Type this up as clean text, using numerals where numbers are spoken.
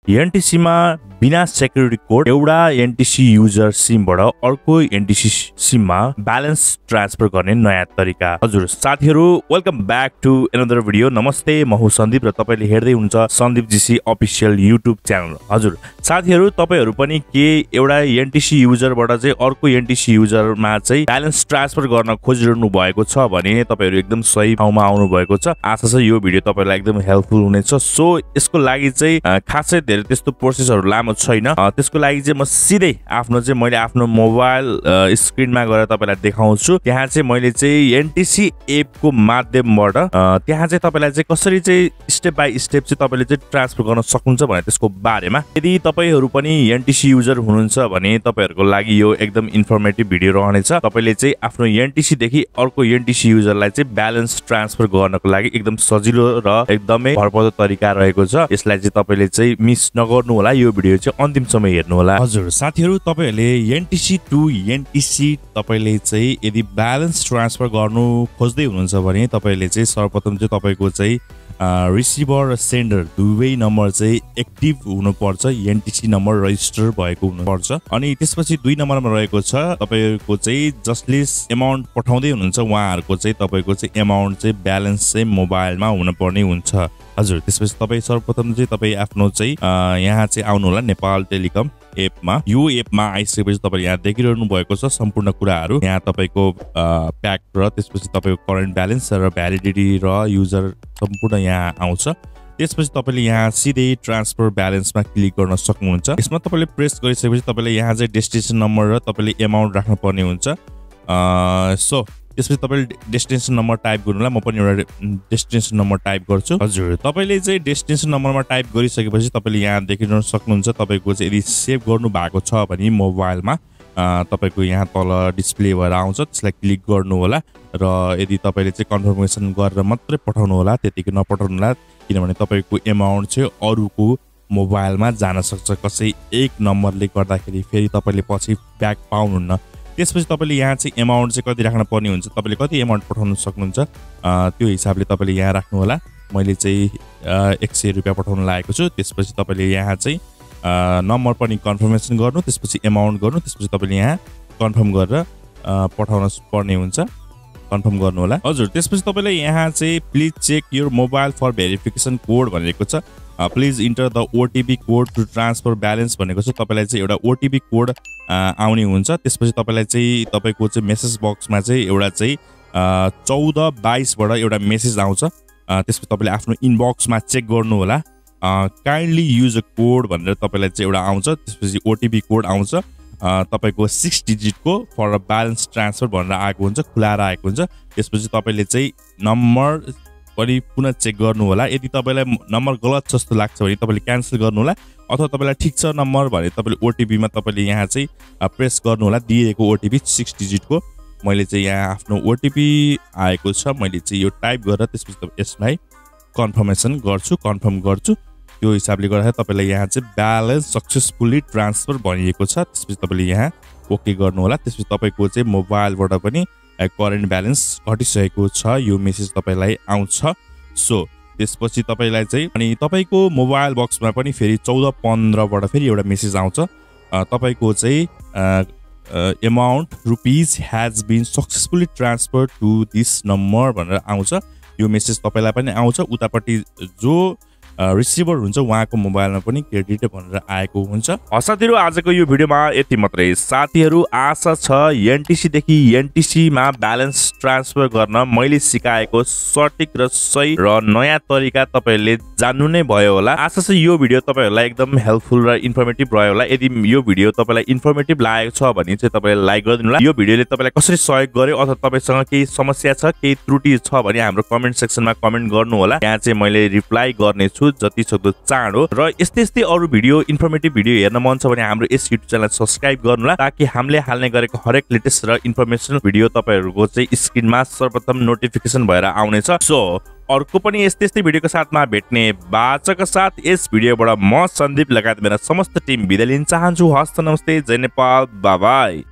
NTC मा बिना security code एउटा NTC युजर सिमबाट अर्को NTC सिममा ब्यालेन्स ट्रान्सफर गर्ने नयाँ तरिका। हजुर साथीहरु, welcome back to another video. नमस्ते, म हुँ सन्दीप र तपाईले हेर्दै हुनुहुन्छ Sandeep GC official YouTube channel. हजुर साथीहरु, तपाईहरु पनि के एउटा NTC युजरबाट चाहिँ अर्को NTC युजरमा चाहिँ ब्यालेन्स ट्रान्सफर गर्न खोजिरहनु भएको छ भने तपाईहरु एकदम सही ठाउँमा आउनु भएको छ। आशा छ यो भिडियो तपाईलाई एकदम हेल्पफुल हुनेछ। सो यसको लागि चाहिँ खासै धेरै त्यस्तो प्रोसेसहरु लामो छैन। त्यसको लागि चाहिँ म सिधै मैले आफ्नो मोबाइल स्क्रिनमा गएर तपाईलाई देखाउँछु। त्यहाँ चाहिँ मैले चाहिँ NTC एपको माध्यमबाट त्यहाँ चाहिँ तपाईलाई चाहिँ कसरी चाहिँ स्टेप बाइ स्टेप चाहिँ तपाईले चाहिँ ट्रान्सफर गर्न सक्नुहुन्छ भने त्यसको बारेमा। यदि तपाईहरु पनि NTC युजर हुनुहुन्छ भने तपाईहरुको लागि यो एकदम इन्फर्मेटिभ भिडियो रहनेछ। तपाईले चाहिँ आफ्नो NTC देखि अर्को NTC युजरलाई चाहिँ ब्यालेन्स ट्रान्सफर गर्नको लागि एकदम सजिलो र एकदमै भरपर्दो तरिका रहेको छ। यसलाई चाहिँ तपाईले चाहिँ मिस नगर्नु होला। यो भिडियो चाहिँ अन्तिमसम्म हेर्नु होला। हजुर साथीहरु, तपाईहरुले NTC टु NTC तपाईले चाहिँ यदि ब्यालेन्स ट्रान्सफर गर्नु खोज्दै हुनुहुन्छ भने तपाईले चाहिँ सर्वप्रथम चाहिँ तपाईको चाहिँ रिसिभर र सेन्डर दुवै नम्बर चाहिँ एक्टिभ हुनुपर्छ। NTC नम्बर रजिस्टर भएको हुनुपर्छ। अनि त्यसपछि 2 नम्बरमा रहेको छ तपाईको चाहिँ जसले अमाउन्ट पठाउँदै हुनुहुन्छ उहाँहरुको चाहिँ तपाईको चाहिँ अमाउन्ट चाहिँ ब्यालेन्स चाहिँ मोबाइलमा हुनुपर्ने हुन्छ। हजुर त्यसपछि तपाई सर्वप्रथम चाहिँ तपाई आफ्नो चाहिँ यहाँ चाहिँ आउनु होला नेपाल टेलिकम एपमा। यो एपमा आइसकेपछि तपाईले यहाँ देखिरहनु भएको छ सम्पूर्ण कुराहरु। यहाँ तपाईको प्याक र त्यसपछि तपाईको करेन्ट ब्यालेन्स र भ्यालिडिटी र युजर सम्पूर्ण यहाँ आउँछ। त्यसपछि तपाईले यहाँ सिधै ट्रान्सफर ब्यालेन्समा क्लिक गर्न सक्नुहुन्छ। यसमा तपाईले प्रेस गरिसकेपछि तपाईले यहाँ चाहिँ डेस्टिनेसन नम्बर र तपाईले अमाउन्ट राख्नु पर्ने हुन्छ। सो त्यसपछि तपाईले डेस्टिनेसन नम्बर टाइप गर्नु होला। म पनि एउटा डेस्टिनेसन नम्बर टाइप गर्छु। हजुर तपाईले चाहिँ डेस्टिनेसन नम्बरमा टाइप गरिसकेपछि तपाईले यहाँ देखिरहन सक्नुहुन्छ। तपाईको चाहिँ यदि सेभ गर्नु भएको छ भने मोबाइलमा तपाईको यहाँ तल डिस्प्ले भएर आउँछ, त्यसलाई क्लिक गर्नु होला र यदि तपाईले चाहिँ कन्फर्मेसन गरेर मात्रै पठाउनु होला, त्यतिकै नपठाउनु होला, किनभने तपाईको अमाउन्ट चाहिँ अरूको मोबाइलमा जान सक्छ। कसै एक नम्बरले गर्दाखेरि फेरि तपाईले पछि ब्याक पाउनुहुन्न। त्यसपछि तपाईले यहाँ चाहिँ अमाउन्ट चाहिँ कति राख्न पर्ने हुन्छ, तपाईले कति अमाउन्ट पठाउन सक्नुहुन्छ त्यो हिसाबले तपाईले यहाँ राख्नु होला। मैले चाहिँ 100 रुपैयाँ पठाउन लागेको छु। त्यसपछि तपाईले यहाँ चाहिँ नम्बर पनि कन्फर्मेसन गर्नु, त्यसपछि अमाउन्ट गर्नु, त्यसपछि तपाईले यहाँ कन्फर्म गरेर पठाउन पर्ने हुन्छ। कन्फर्म गर्नु होला। हजुर त्यसपछि तपाईले यहाँ चाहिँ please check your mobile for verification code भनेको छ। Please enter the OTP code to transfer balance भनेको छ। तपाईलाई चाहिँ एउटा OTP कोड आउने हुन्छ। त्यसपछि तपाईलाई चाहिँ तपाईको चाहिँ मेसेज बक्समा चाहिँ एउटा चाहिँ 1422 बाट एउटा मेसेज आउँछ। त्यसपछि तपाईले आफ्नो इनबक्समा चेक गर्नु होला। काइन्डली युज अ कोड भनेर तपाईलाई चाहिँ एउटा आउँछ। त्यसपछि OTP कोड आउँछ तपाईको 6 डिजिटको फर अ ब्यालेन्स ट्रान्सफर भनेर आएको हुन्छ, खुलाएर आएको हुन्छ। त्यसपछि तपाईले चाहिँ नम्बर पनि पुनः चेक गर्नु होला। यदि तपाईलाई नम्बर गलत जस्तो लाग्छ भने तपाईले क्यान्सल गर्नु होला, अथवा तपाईलाई ठिक छ नम्बर भने तपाईले OTP मा तपाईले यहाँ चाहिँ प्रेस गर्नु होला। दिएको OTP 6 डिजिटको मैले चाहिँ यहाँ आफ्नो OTP आएको छ, मैले चाहिँ यो टाइप गरेर त्यसपछि यसलाई कन्फर्मेसन गर्छु, कन्फर्म गर्छु। त्यो हिसाबले गर्दा तपाईलाई यहाँ चाहिँ ब्यालेन्स सक्सेसफुली ट्रान्सफर भनिएको छ। त्यसपछि तपाईले यहाँ ओके गर्नु होला। त्यसपछि तपाईको चाहिँ मोबाइलबाट पनि करेन्ट ब्यालेन्स घटिसकेको छ, यो मेसेज तपाईलाई आउँछ। सो त्यसपछि तपाईलाई चाहिँ अनि तपाईको मोबाइल बक्समा पनि फेरि 1415 बाट फेरि एउटा मेसेज आउँछ। तपाईको चाहिँ amount rupees has been successfully transfer to this number भनेर आउँछ। यो मेसेज तपाईलाई पनि आउँछ। उतापट्टि जो रिसिभर हुन्छ उहाँको मोबाइलमा पनि क्रेडिट भनेर आएको हुन्छ। साथीहरु, आजको यो भिडियोमा यति मात्रै। साथीहरु, आशा छ NTC देखि NTC मा ब्यालेन्स ट्रान्सफर गर्न मैले सिकाएको सटिक र सही र नयाँ तरिका तपाईले जान्नु नै भयो होला। आशा छ यो भिडियो तपाईहरुलाई एकदम हेल्पफुल र इन्फर्मेटिभ रह्यो होला। यदि यो भिडियो तपाईलाई इन्फर्मेटिभ लागेको छ भने चाहिँ तपाईले लाइक गरिदिनु होला। यो भिडियोले तपाईलाई कसरी सहयोग गर्यो अथवा तपाईसँग केही समस्या छ, केही त्रुटि छ भने हाम्रो कमेन्ट सेक्सनमा कमेन्ट गर्नु होला। यहाँ चाहिँ मैले रिप्लाई गर्ने छु जति सक्दो चाँडो। र यस्तै अरु भिडियो इन्फर्मेटिभ भिडियो हेर्न मन छ भने हाम्रो यस युट्युब च्यानल सब्स्क्राइब गर्नु होला, ताकि हामीले हाल्ने गरेको हरेक लेटेस्ट र इन्फर्मेसन भिडियो तपाईहरुको चाहिँ स्क्रिनमा सर्वप्रथम नोटिफिकेसन भएर आउनेछ। सो अर्को पनि यस्तै भिडियोको साथमा भेट्ने बाचाका साथ यस भिडियोबाट म सन्दीप लगायत मेरा समस्त टिम बिदा लिन चाहन्छु। हस्त नमस्ते, जय नेपाल, बाइ बाइ।